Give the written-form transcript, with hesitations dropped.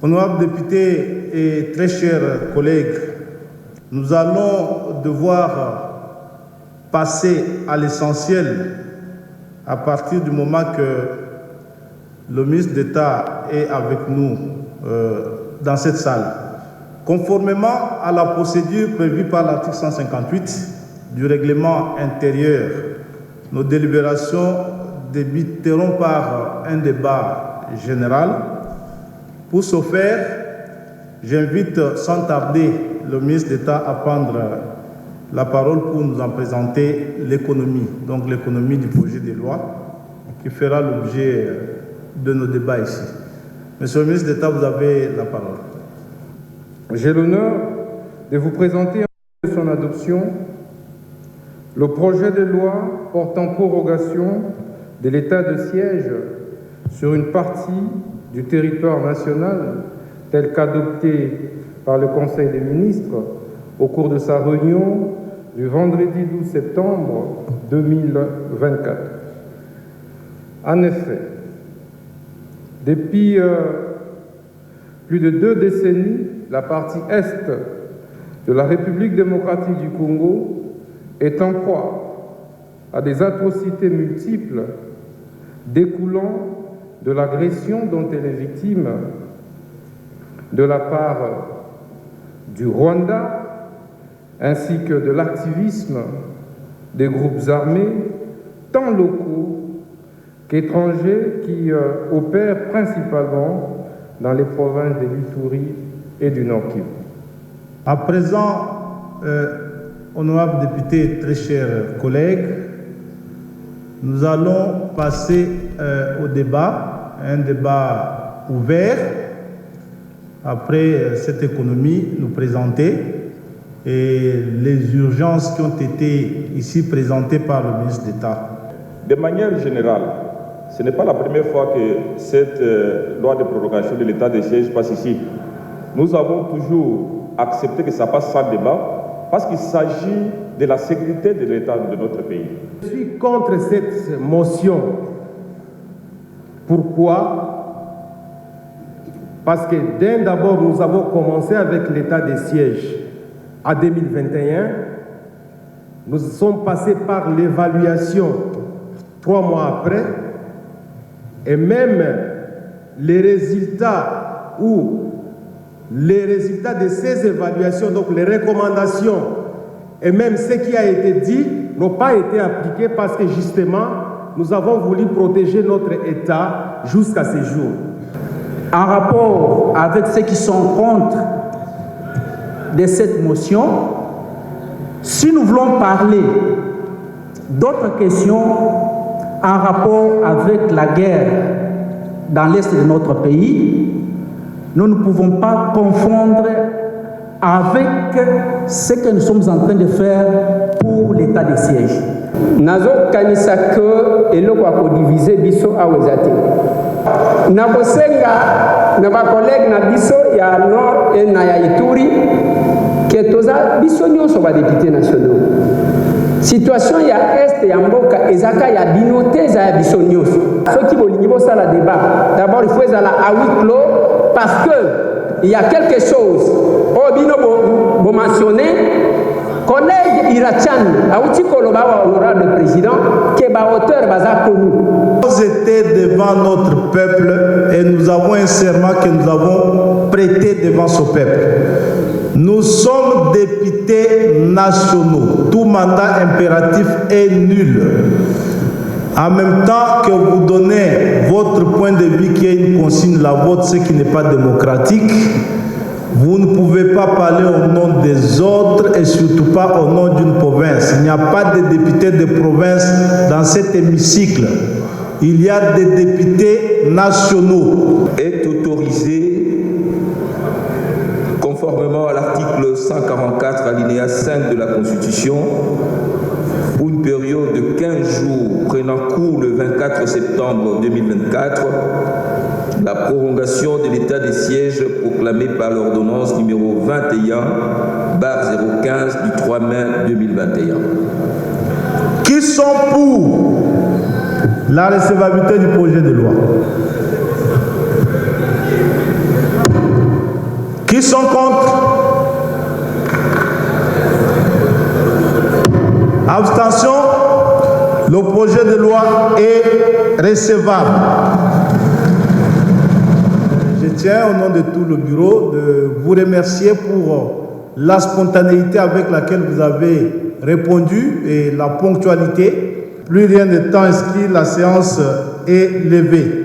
Honorables députés et très chers collègues, nous allons devoir passer à l'essentiel à partir du moment que le ministre d'État est avec nous dans cette salle. Conformément à la procédure prévue par l'article 158 du règlement intérieur, nos délibérations débuteront par un débat général. Pour ce faire, j'invite sans tarder le ministre d'État à prendre la parole pour nous en présenter l'économie, donc l'économie du projet de loi qui fera l'objet de nos débats ici. Monsieur le ministre d'État, vous avez la parole. J'ai l'honneur de vous présenter en son adoption le projet de loi portant prorogation de l'état de siège sur une partie du territoire national tel qu'adopté par le Conseil des ministres au cours de sa réunion du vendredi 12 septembre 2024. En effet, depuis plus de 2 décennies, la partie est de la République démocratique du Congo est en proie à des atrocités multiples découlant de l'agression dont elle est victime de la part du Rwanda ainsi que de l'activisme des groupes armés, tant locaux qu'étrangers, qui opèrent principalement dans les provinces de l'Ituri et du Nord Kivu. À présent, honorables députés, très chers collègues, nous allons passer au débat, un débat ouvert, après cette économie nous présenter et les urgences qui ont été ici présentées par le ministre d'État. De manière générale, ce n'est pas la première fois que cette loi de prorogation de l'état de siège passe ici. Nous avons toujours accepté que ça passe sans débat parce qu'il s'agit de la sécurité de l'État de notre pays. Je suis contre cette motion. Pourquoi? Parce que d'abord, nous avons commencé avec l'état de siège en 2021. Nous sommes passés par l'évaluation 3 mois après. Et même les résultats de ces évaluations, donc les recommandations et même ce qui a été dit n'ont pas été appliqués parce que justement, nous avons voulu protéger notre État jusqu'à ce jour. En rapport avec ceux qui sont contre de cette motion, si nous voulons parler d'autres questions en rapport avec la guerre dans l'est de notre pays, nous ne pouvons pas confondre avec ce que nous sommes en train de faire pour l'état de siège. Nazo kanisa que eloko akodiviser biso awezate. Nakosenga na ba collègue na biso ya Nord et na ya Ituri que toza biso nyonso ba députés nationaux. Situation ya est ya mboka ezaka ya binote za ya biso nyonso. Ceux qui bolingi bosala débat, d'abord il faut ezala à huis clos parce que il y a quelque chose au bino bo mentionner collègue Irachan Aouti Koloba honorable président que ba auteur baza connu. Nous étions devant notre peuple et nous avons un serment que nous avons prêté devant ce peuple. Nous sommes députés nationaux. Tout mandat impératif est nul. En même temps que vous donnez votre point de vue qui est une consigne, la vôtre, ce qui n'est pas démocratique, vous ne pouvez pas parler au nom des autres et surtout pas au nom d'une province. Il n'y a pas de députés de province dans cet hémicycle. Il y a des députés nationaux. Est autorisé, conformément à l'article 144, alinéa 5 de la Constitution, pour une période de 15 jours prenant cours le 24 septembre 2024, la prolongation de l'état de siège proclamé par l'ordonnance numéro 21/015 du 3 mai 2021. Qui sont pour la recevabilité du projet de loi? Qui sont contre? Abstention? Le projet de loi est recevable. Je tiens au nom de tout le bureau de vous remercier pour la spontanéité avec laquelle vous avez répondu et la ponctualité. Plus rien de temps inscrit, la séance est levée.